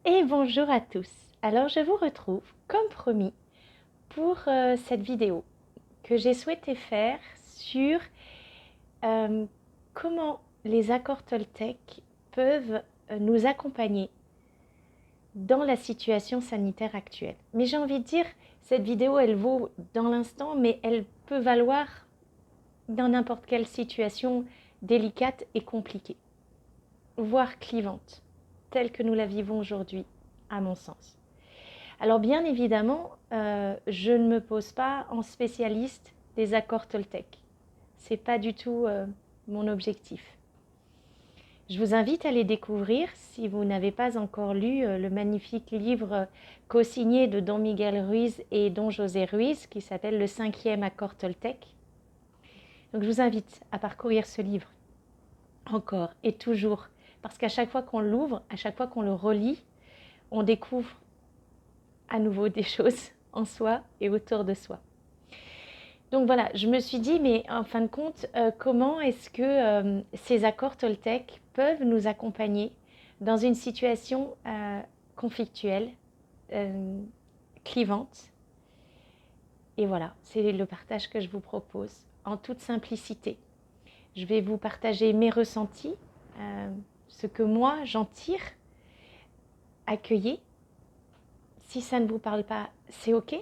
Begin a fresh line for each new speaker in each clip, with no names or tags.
Et bonjour à tous. Alors je vous retrouve comme promis pour cette vidéo que j'ai souhaité faire sur euh, comment les accords Toltec peuvent nous accompagner dans la situation sanitaire actuelle. Mais j'ai envie de dire, cette vidéo elle vaut dans l'instant, mais elle peut valoir dans n'importe quelle situation délicate et compliquée, voire clivante, telle que nous la vivons aujourd'hui, à mon sens. Alors bien évidemment, je ne me pose pas en spécialiste des accords Toltec. Ce n'est pas du tout mon objectif. Je vous invite à les découvrir si vous n'avez pas encore lu le magnifique livre co-signé de Don Miguel Ruiz et Don José Ruiz qui s'appelle Le 5e accord Toltec. Donc je vous invite à parcourir ce livre encore et toujours parce qu'à chaque fois qu'on l'ouvre, à chaque fois qu'on le relit, on découvre à nouveau des choses en soi et autour de soi. Donc voilà, je me suis dit, mais en fin de compte, comment est-ce que ces accords Toltec peuvent nous accompagner dans une situation conflictuelle, euh, clivante. Et voilà, c'est le partage que je vous propose en toute simplicité. Je vais vous partager mes ressentis, ce que moi j'en tire, accueillez. Si ça ne vous parle pas, c'est ok,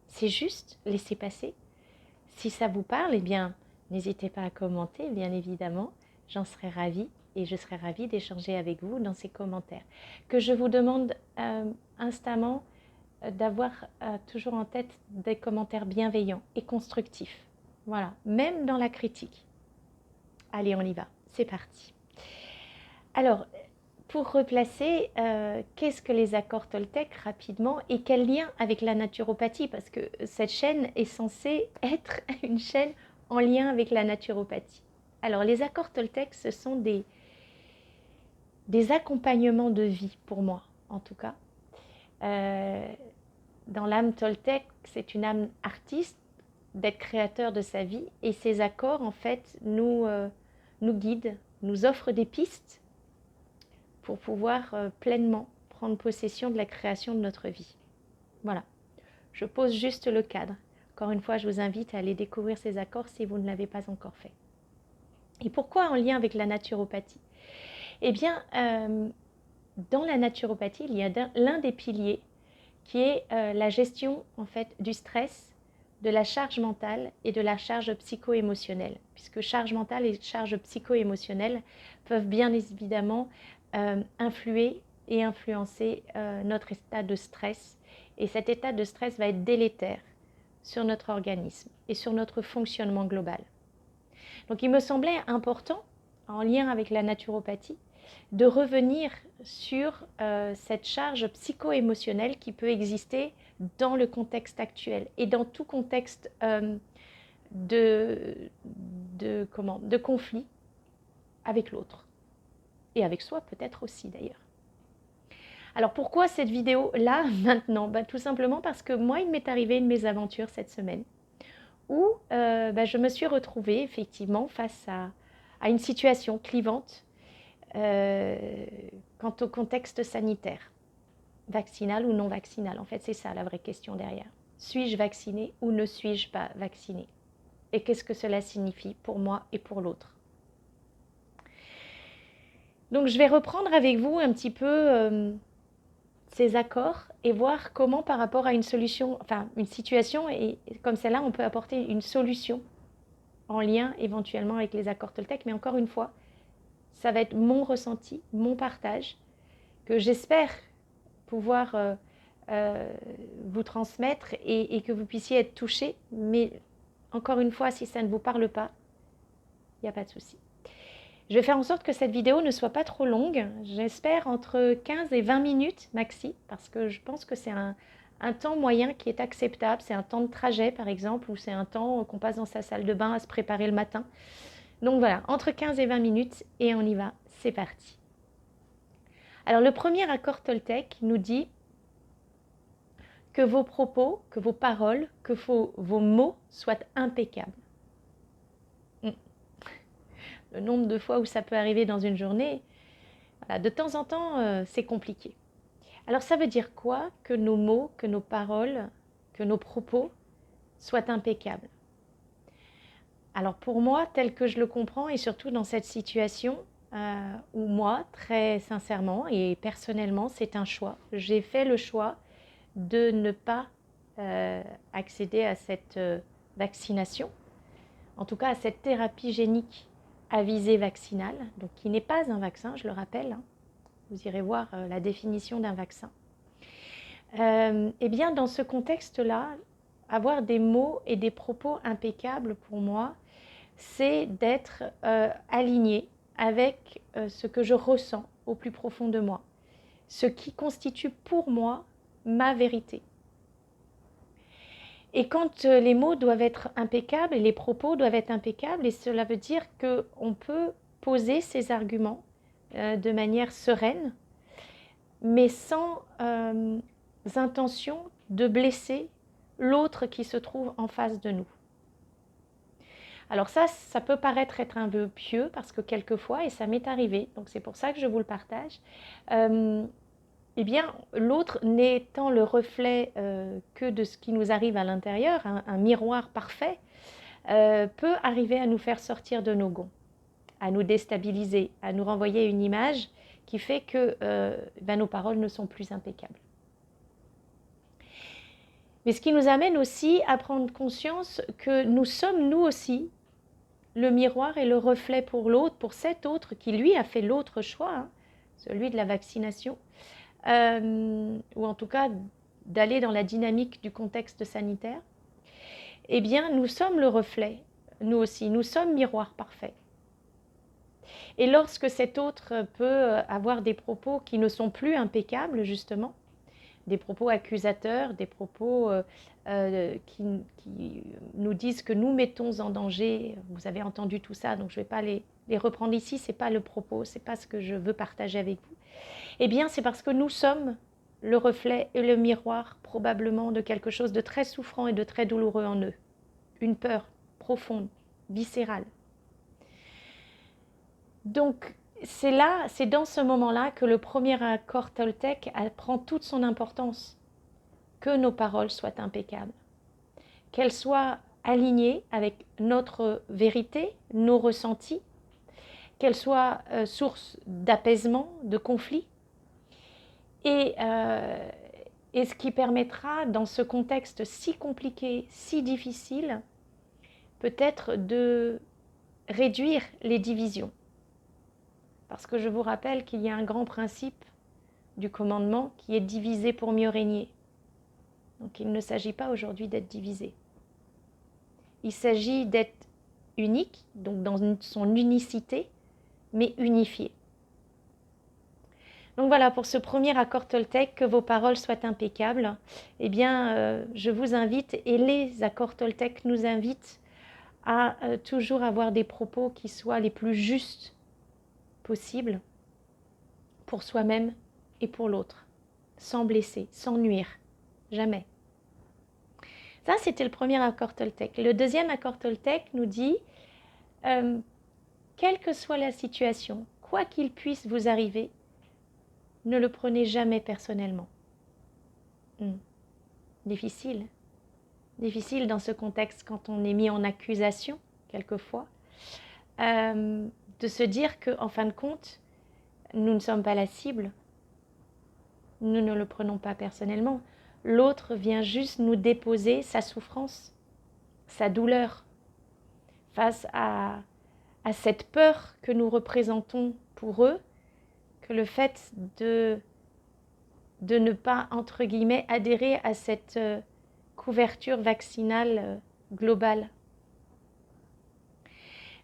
c'est juste, laissez passer. Si ça vous parle, eh bien, n'hésitez pas à commenter, bien évidemment. J'en serais ravie et je serais ravie d'échanger avec vous dans ces commentaires. Que je vous demande instamment d'avoir toujours en tête des commentaires bienveillants et constructifs. Voilà, même dans la critique. Allez, on y va. C'est parti. Alors, pour replacer, qu'est-ce que les accords Toltec rapidement et quel lien avec la naturopathie? Parce que cette chaîne est censée être une chaîne en lien avec la naturopathie. Alors, les accords Toltec, ce sont des accompagnements de vie pour moi, en tout cas. Euh, dans l'âme Toltec, c'est une âme artiste d'être créateur de sa vie et ces accords, en fait, nous guident, nous offrent des pistes pour pouvoir pleinement prendre possession de la création de notre vie. Voilà, je pose juste le cadre. Encore une fois, je vous invite à aller découvrir ces accords si vous ne l'avez pas encore fait. Et pourquoi en lien avec la naturopathie? Eh bien, dans la naturopathie, il y a l'un des piliers qui est la gestion en fait du stress, de la charge mentale et de la charge psycho-émotionnelle, puisque charge mentale et charge psycho-émotionnelle peuvent bien évidemment influer et influencer notre état de stress. Et cet état de stress va être délétère sur notre organisme et sur notre fonctionnement global. Donc il me semblait important, en lien avec la naturopathie, de revenir sur cette charge psycho-émotionnelle qui peut exister dans le contexte actuel et dans tout contexte de conflit avec l'autre et avec soi peut-être aussi d'ailleurs. Alors pourquoi cette vidéo-là maintenant? Tout simplement parce que moi, il m'est arrivé une mésaventures cette semaine où je me suis retrouvée effectivement face à une situation clivante quant au contexte sanitaire, vaccinal ou non vaccinal. En fait, c'est ça la vraie question derrière. Suis-je vaccinée ou ne suis-je pas vaccinée? Et qu'est-ce que cela signifie pour moi et pour l'autre? Donc, je vais reprendre avec vous un petit peu ces accords et voir comment par rapport à une solution, enfin une situation et comme celle-là, on peut apporter une solution en lien éventuellement avec les accords Toltec. Mais encore une fois, ça va être mon ressenti, mon partage, que j'espère pouvoir vous transmettre et que vous puissiez être touché. Mais encore une fois, si ça ne vous parle pas, il n'y a pas de souci. Je vais faire en sorte que cette vidéo ne soit pas trop longue. J'espère entre 15 et 20 minutes maxi, parce que je pense que c'est un temps moyen qui est acceptable. C'est un temps de trajet, par exemple, ou c'est un temps qu'on passe dans sa salle de bain à se préparer le matin. Donc voilà, entre 15 et 20 minutes, et on y va, c'est parti. Alors le premier accord Toltec nous dit que vos propos, que vos paroles, que vos mots soient impeccables. Le nombre de fois où ça peut arriver dans une journée, voilà, de temps en temps, c'est compliqué. Alors ça veut dire quoi que nos mots, que nos paroles, que nos propos soient impeccables? Alors pour moi, tel que je le comprends, et surtout dans cette situation où moi, très sincèrement et personnellement, c'est un choix. J'ai fait le choix de ne pas accéder à cette vaccination, en tout cas à cette thérapie génique à visée vaccinale, donc qui n'est pas un vaccin, je le rappelle. Hein. Vous irez voir la définition d'un vaccin. Eh bien, dans ce contexte-là, avoir des mots et des propos impeccables pour moi, c'est d'être aligné avec ce que je ressens au plus profond de moi, ce qui constitue pour moi ma vérité. Et quand les mots doivent être impeccables et les propos doivent être impeccables, et cela veut dire qu'on peut poser ses arguments de manière sereine, mais sans intention de blesser l'autre qui se trouve en face de nous. Alors ça peut paraître être un vœu pieux parce que quelquefois, et ça m'est arrivé, donc c'est pour ça que je vous le partage, eh bien l'autre n'étant le reflet que de ce qui nous arrive à l'intérieur, un miroir parfait, peut arriver à nous faire sortir de nos gonds, à nous déstabiliser, à nous renvoyer une image qui fait que nos paroles ne sont plus impeccables. Mais ce qui nous amène aussi à prendre conscience que nous sommes nous aussi le miroir et le reflet pour l'autre, pour cet autre qui lui a fait l'autre choix, hein, celui de la vaccination, ou en tout cas d'aller dans la dynamique du contexte sanitaire. Eh bien, nous sommes le reflet, nous aussi, nous sommes miroir parfait. Et lorsque cet autre peut avoir des propos qui ne sont plus impeccables, justement, des propos accusateurs, des propos qui nous disent que nous mettons en danger, vous avez entendu tout ça, donc je ne vais pas les reprendre ici, ce n'est pas le propos, ce n'est pas ce que je veux partager avec vous. Eh bien, c'est parce que nous sommes le reflet et le miroir probablement de quelque chose de très souffrant et de très douloureux en eux. Une peur profonde, viscérale. Donc, c'est dans ce moment-là que le premier accord Toltec prend toute son importance. Que nos paroles soient impeccables, qu'elles soient alignées avec notre vérité, nos ressentis, qu'elles soient source d'apaisement, de conflit, et ce qui permettra, dans ce contexte si compliqué, si difficile, peut-être de réduire les divisions. Parce que je vous rappelle qu'il y a un grand principe du commandement qui est diviser pour mieux régner. Donc il ne s'agit pas aujourd'hui d'être divisé. Il s'agit d'être unique, donc dans son unicité, mais unifié. Donc voilà, pour ce premier accord Toltec, que vos paroles soient impeccables, eh bien, je vous invite, et les accords Toltec nous invitent à toujours avoir des propos qui soient les plus justes possibles pour soi-même et pour l'autre, sans blesser, sans nuire, jamais. Ça, c'était le premier accord Toltec. Le deuxième accord Toltec nous dit, quelle que soit la situation, quoi qu'il puisse vous arriver, ne le prenez jamais personnellement. Difficile. Difficile dans ce contexte quand on est mis en accusation, quelquefois, de se dire qu'en fin de compte, nous ne sommes pas la cible. Nous ne le prenons pas personnellement. L'autre vient juste nous déposer sa souffrance, sa douleur, face à cette peur que nous représentons pour eux, que le fait de ne pas, entre guillemets, adhérer à cette couverture vaccinale globale.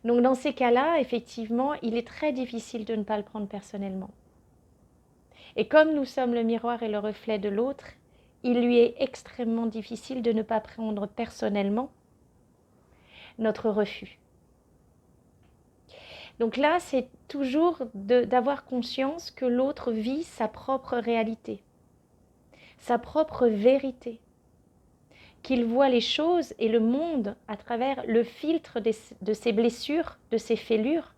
Donc dans ces cas-là, effectivement, il est très difficile de ne pas le prendre personnellement. Et comme nous sommes le miroir et le reflet de l'autre, il lui est extrêmement difficile de ne pas prendre personnellement notre refus. Donc là, c'est toujours d'avoir conscience que l'autre vit sa propre réalité, sa propre vérité, qu'il voit les choses et le monde à travers le filtre de ses blessures, de ses fêlures,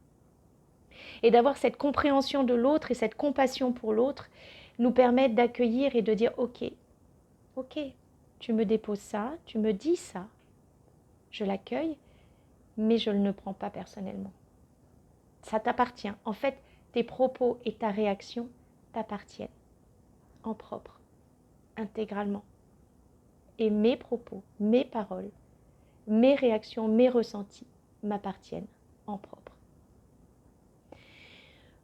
et d'avoir cette compréhension de l'autre et cette compassion pour l'autre, nous permettent d'accueillir et de dire ok, ok, tu me déposes ça, tu me dis ça, je l'accueille, mais je ne le prends pas personnellement. Ça t'appartient. En fait, tes propos et ta réaction t'appartiennent en propre, intégralement. Et mes propos, mes paroles, mes réactions, mes ressentis m'appartiennent en propre.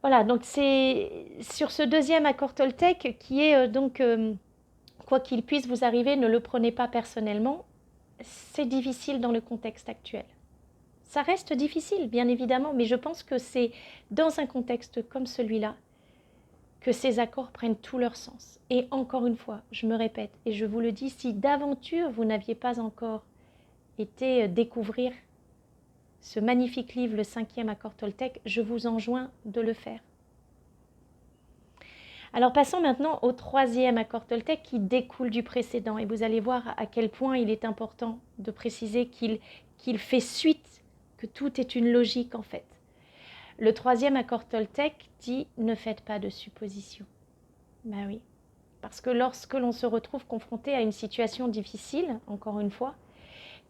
Voilà, donc c'est sur ce deuxième accord Toltec qui est quoi qu'il puisse vous arriver, ne le prenez pas personnellement. C'est difficile dans le contexte actuel. Ça reste difficile, bien évidemment, mais je pense que c'est dans un contexte comme celui-là que ces accords prennent tout leur sens. Et encore une fois, je me répète, et je vous le dis, si d'aventure vous n'aviez pas encore été découvrir ce magnifique livre, le 5e accord Toltec, je vous enjoins de le faire. Alors passons maintenant au 3e accord Toltec qui découle du précédent. Et vous allez voir à quel point il est important de préciser qu'il fait suite, que tout est une logique en fait. Le 3e accord Toltec dit « ne faites pas de suppositions ». Ben oui, parce que lorsque l'on se retrouve confronté à une situation difficile, encore une fois,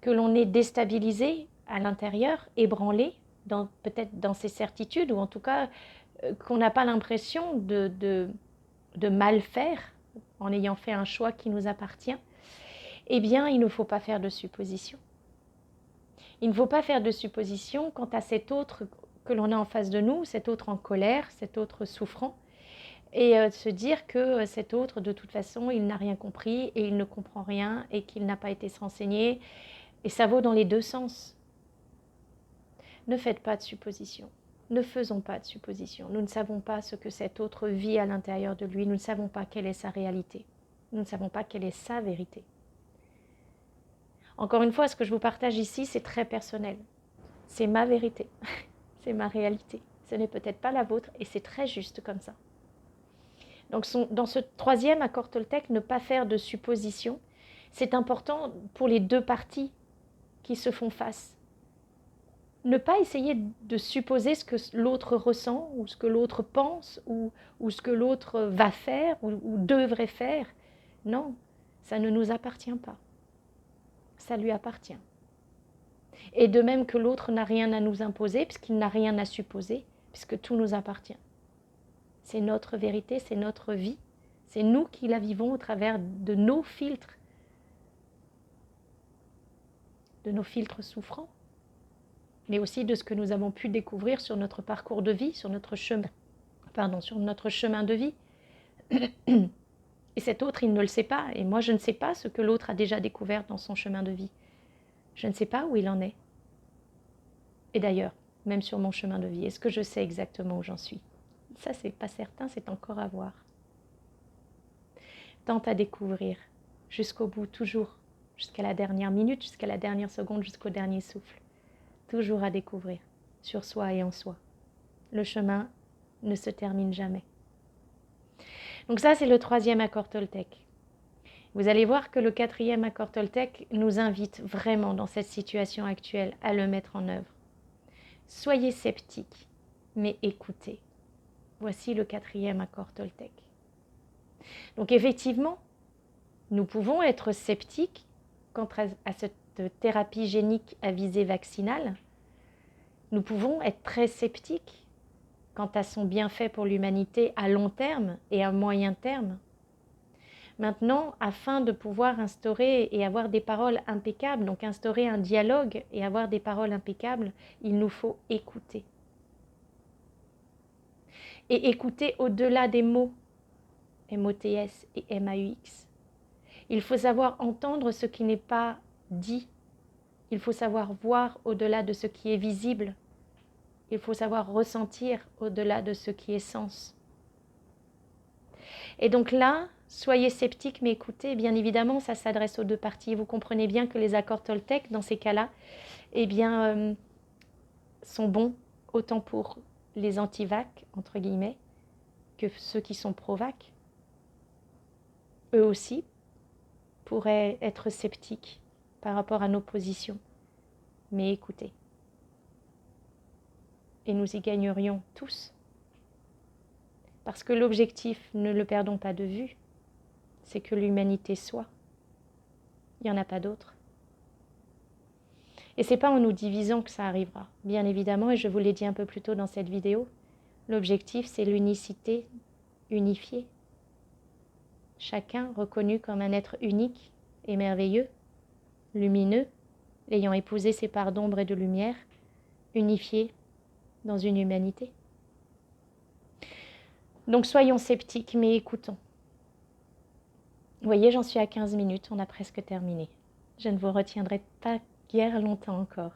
que l'on est déstabilisé à l'intérieur, ébranlé, peut-être dans ses certitudes, ou en tout cas qu'on n'a pas l'impression de mal faire en ayant fait un choix qui nous appartient, eh bien, il ne faut pas faire de suppositions. Il ne faut pas faire de suppositions quant à cet autre que l'on a en face de nous, cet autre en colère, cet autre souffrant, et se dire que cet autre, de toute façon, il n'a rien compris et il ne comprend rien et qu'il n'a pas été renseigné. Et ça vaut dans les deux sens. Ne faites pas de suppositions. Ne faisons pas de suppositions. Nous ne savons pas ce que cet autre vit à l'intérieur de lui. Nous ne savons pas quelle est sa réalité. Nous ne savons pas quelle est sa vérité. Encore une fois, ce que je vous partage ici, c'est très personnel. C'est ma vérité. C'est ma réalité. Ce n'est peut-être pas la vôtre et c'est très juste comme ça. Donc dans ce 3e accord Toltec, ne pas faire de suppositions, c'est important pour les deux parties qui se font face. Ne pas essayer de supposer ce que l'autre ressent ou ce que l'autre pense ou ce que l'autre va faire ou devrait faire. Non, ça ne nous appartient pas. Ça lui appartient. Et de même que l'autre n'a rien à nous imposer, puisqu'il n'a rien à supposer, puisque tout nous appartient. C'est notre vérité, c'est notre vie. C'est nous qui la vivons au travers de nos filtres souffrants, mais aussi de ce que nous avons pu découvrir sur notre parcours de vie, sur notre chemin de vie. Et cet autre, il ne le sait pas, et moi je ne sais pas ce que l'autre a déjà découvert dans son chemin de vie. Je ne sais pas où il en est. Et d'ailleurs, même sur mon chemin de vie, est-ce que je sais exactement où j'en suis? Ça, c'est pas certain, c'est encore à voir. Tente à découvrir, jusqu'au bout, toujours, jusqu'à la dernière minute, jusqu'à la dernière seconde, jusqu'au dernier souffle. Toujours à découvrir, sur soi et en soi. Le chemin ne se termine jamais. Donc ça, c'est le 3e accord Toltec. Vous allez voir que le 4e accord Toltec nous invite vraiment dans cette situation actuelle à le mettre en œuvre. Soyez sceptiques, mais écoutez. Voici le 4e accord Toltec. Donc effectivement, nous pouvons être sceptiques quant à cette thérapie génique à visée vaccinale. Nous pouvons être très sceptiques quant à son bienfait pour l'humanité à long terme et à moyen terme. Maintenant, afin de pouvoir instaurer et avoir des paroles impeccables, donc instaurer un dialogue et avoir des paroles impeccables, il nous faut écouter. Et écouter au-delà des mots, M-O-T-S et M-A-U-X. Il faut savoir entendre ce qui n'est pas dit. Il faut savoir voir au-delà de ce qui est visible. Il faut savoir ressentir au-delà de ce qui est sens. Et donc là, soyez sceptiques mais écoutez, bien évidemment, ça s'adresse aux deux parties. Vous comprenez bien que les accords Toltec, dans ces cas-là, sont bons autant pour les anti-vac, entre guillemets, que ceux qui sont pro-vac. Eux aussi pourraient être sceptiques par rapport à nos positions. Mais écoutez. Et nous y gagnerions tous. Parce que l'objectif, ne le perdons pas de vue, c'est que l'humanité soit. Il n'y en a pas d'autre. Et ce n'est pas en nous divisant que ça arrivera, bien évidemment, et je vous l'ai dit un peu plus tôt dans cette vidéo, l'objectif c'est l'unicité unifiée. Chacun reconnu comme un être unique et merveilleux, lumineux, ayant épousé ses parts d'ombre et de lumière, unifié dans une humanité. Donc soyons sceptiques, mais écoutons. Vous voyez, j'en suis à 15 minutes, on a presque terminé. Je ne vous retiendrai pas guère longtemps encore.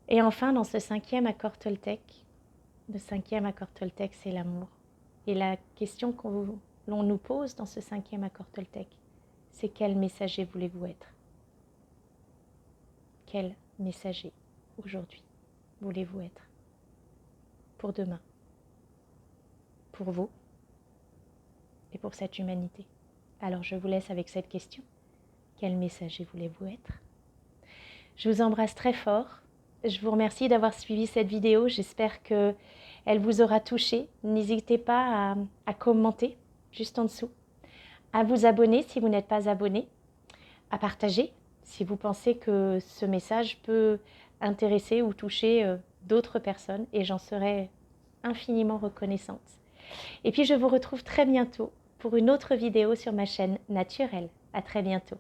Et enfin, dans ce 5e accord Toltec, le 5e accord Toltec, c'est l'amour. Et la question qu'on nous pose dans ce 5e accord Toltec, c'est quel messager voulez-vous être? Quel messager aujourd'hui voulez-vous être? Pour demain, pour vous et pour cette humanité. Alors je vous laisse avec cette question. Quel messager voulez-vous être? Je vous embrasse très fort. Je vous remercie d'avoir suivi cette vidéo. J'espère qu'elle vous aura touché. N'hésitez pas à commenter juste en dessous, à vous abonner si vous n'êtes pas abonné, à partager si vous pensez que ce message peut intéresser ou toucher d'autres personnes, et j'en serai infiniment reconnaissante. Et puis je vous retrouve très bientôt pour une autre vidéo sur ma chaîne naturelle. À très bientôt.